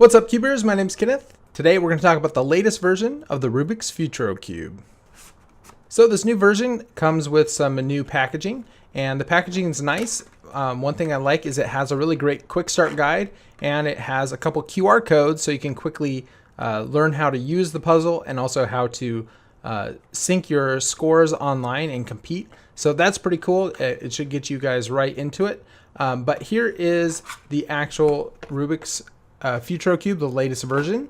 What's up, Cubers? My name's Kenneth. Today we're going to talk about the latest version of the Rubik's Futurocube. So this new version comes with some new packaging, and the packaging is nice. One thing I like is it has a really great quick start guide, and it has a couple QR codes so you can quickly learn how to use the puzzle and also how to sync your scores online and compete. So that's pretty cool. It should get you guys right into it. But here is the actual Rubik's Futurocube, the latest version.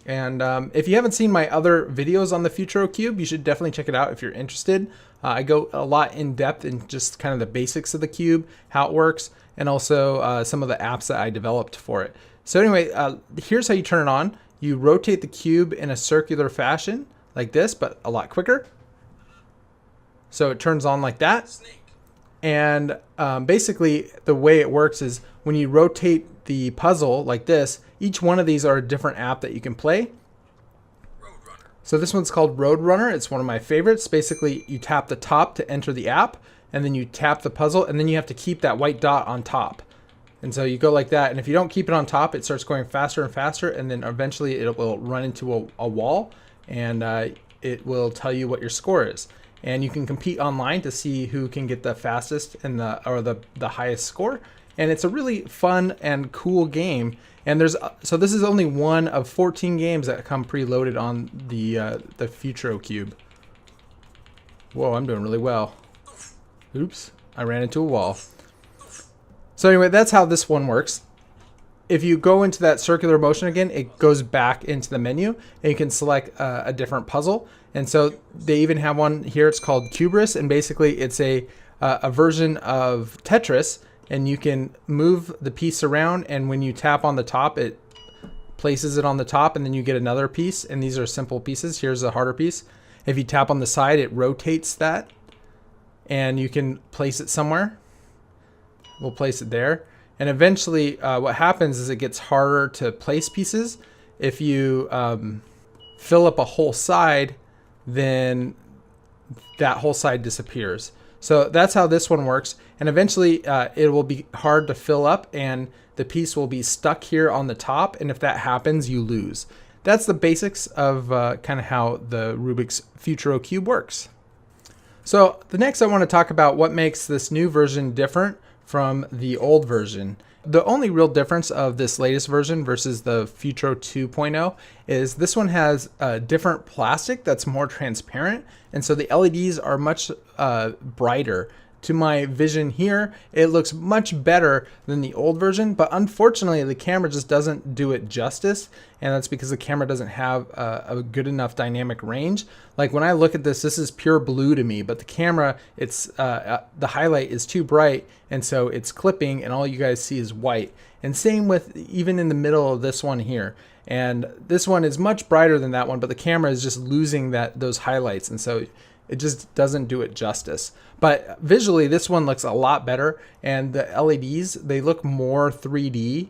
And if you haven't seen my other videos on the Futurocube, you should definitely check it out if you're interested. I go a lot in depth in just kind of the basics of the cube, how it works, and also some of the apps that I developed for it. So anyway, here's how you turn it on. You rotate the cube in a circular fashion like this, but a lot quicker. So it turns on like that. And basically the way it works is when you rotate the puzzle like this, each one of these are a different app that you can play. So this one's called Roadrunner. It's one of my favorites. Basically, you tap the top to enter the app, and then you tap the puzzle, and then you have to keep that white dot on top. And so you go like that, and if you don't keep it on top, it starts going faster and faster, and then eventually it will run into a wall, and it will tell you what your score is. And you can compete online to see who can get the fastest and the highest score. And it's a really fun and cool game. And so this is only one of 14 games that come preloaded on the Futurocube. Whoa, I'm doing really well. Oops, I ran into a wall. So anyway, that's how this one works. If you go into that circular motion again, it goes back into the menu, and you can select a different puzzle. And so they even have one here. It's called Cubris, and basically it's a version of Tetris. And you can move the piece around, and when you tap on the top, it places it on the top, and then you get another piece. And these are simple pieces. Here's a harder piece. If you tap on the side, it rotates that, and you can place it somewhere. We'll place it there. And eventually what happens is it gets harder to place pieces. If you fill up a whole side, then that whole side disappears. So that's how this one works. And eventually it will be hard to fill up, and the piece will be stuck here on the top. And if that happens, you lose. That's the basics of kind of how the Rubik's Futurocube works. So the next I want to talk about what makes this new version different from the old version. The only real difference of this latest version versus the Futuro 2.0 is this one has a different plastic that's more transparent, and so the LEDs are much brighter. To my vision here, it looks much better than the old version, but unfortunately the camera just doesn't do it justice, and that's because the camera doesn't have a good enough dynamic range. Like when I look at this is pure blue to me, but the camera, it's the highlight is too bright, and so it's clipping, and all you guys see is white. And same with even in the middle of this one here. And this one is much brighter than that one, but the camera is just losing those highlights, and so it just doesn't do it justice. But visually, this one looks a lot better, and the LEDs, they look more 3D,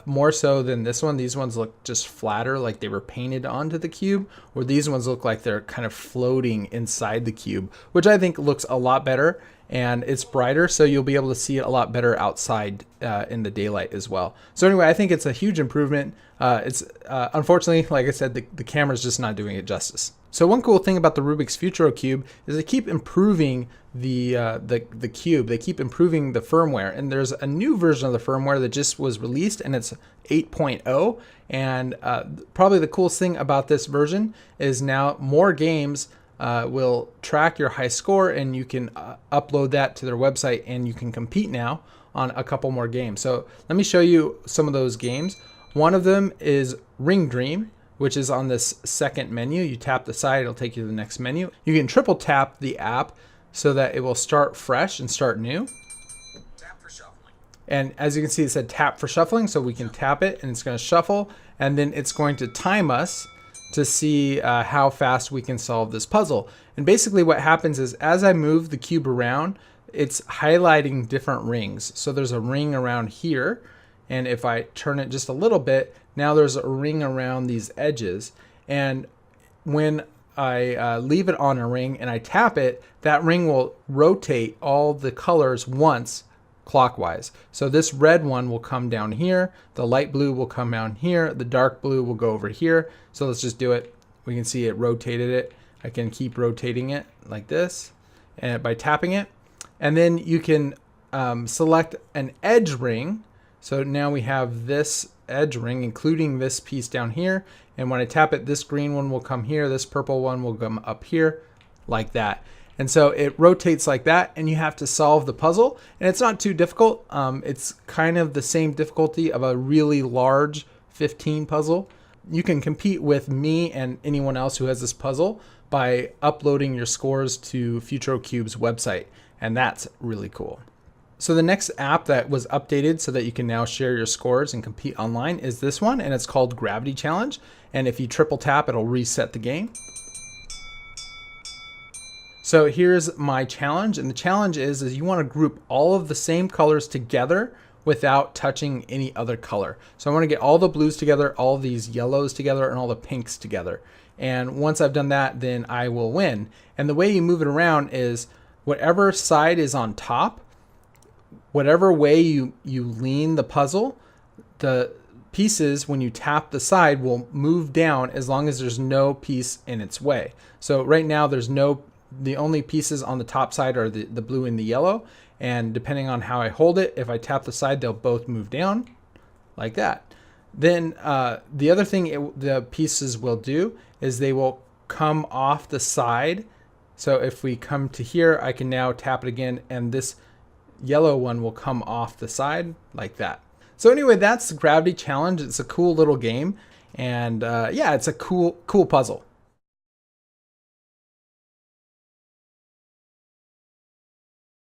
more so than this one. These ones look just flatter, like they were painted onto the cube, or these ones look like they're kind of floating inside the cube, which I think looks a lot better, and it's brighter, so you'll be able to see it a lot better outside in the daylight as well. So anyway, I think it's a huge improvement. It's unfortunately, like I said, the camera's just not doing it justice. So one cool thing about the Rubik's Futurocube is they keep improving the cube. They keep improving the firmware, and there's a new version of the firmware that just was released, and it's 8.0. And probably the coolest thing about this version is now more games will track your high score, and you can upload that to their website, and you can compete now on a couple more games. So let me show you some of those games. One of them is Ring Dream, which is on this second menu. You tap the side, it'll take you to the next menu. You can triple tap the app so that it will start fresh and start new. Tap for shuffling. And as you can see, it said tap for shuffling, so we can tap it and it's going to shuffle, and then it's going to time us to see how fast we can solve this puzzle. And basically what happens is as I move the cube around, it's highlighting different rings. So there's a ring around here, and if I turn it just a little bit, now there's a ring around these edges. And when I leave it on a ring and I tap it, that ring will rotate all the colors once clockwise. So this red one will come down here, the light blue will come down here, the dark blue will go over here. So let's just do it. We can see it rotated it. I can keep rotating it like this and by tapping it. And then you can select an edge ring. So now we have this edge ring, including this piece down here. And when I tap it, this green one will come here, this purple one will come up here, like that. And so it rotates like that, and you have to solve the puzzle. And it's not too difficult. It's kind of the same difficulty of a really large 15 puzzle. You can compete with me and anyone else who has this puzzle by uploading your scores to Futurocube's website. And that's really cool. So the next app that was updated so that you can now share your scores and compete online is this one, and it's called Gravity Challenge. And if you triple tap, it'll reset the game. So here's my challenge, and the challenge is you want to group all of the same colors together without touching any other color. So I want to get all the blues together, all these yellows together, and all the pinks together. And once I've done that, then I will win. And the way you move it around is whatever side is on top, whatever way you lean the puzzle, the pieces, when you tap the side, will move down as long as there's no piece in its way. So right now the only pieces on the top side are the blue and the yellow. And depending on how I hold it, if I tap the side, they'll both move down like that. Then the other thing the pieces will do is they will come off the side. So if we come to here, I can now tap it again, and this yellow one will come off the side like that. So anyway, that's the Gravity Challenge. It's a cool little game. And yeah, it's a cool puzzle.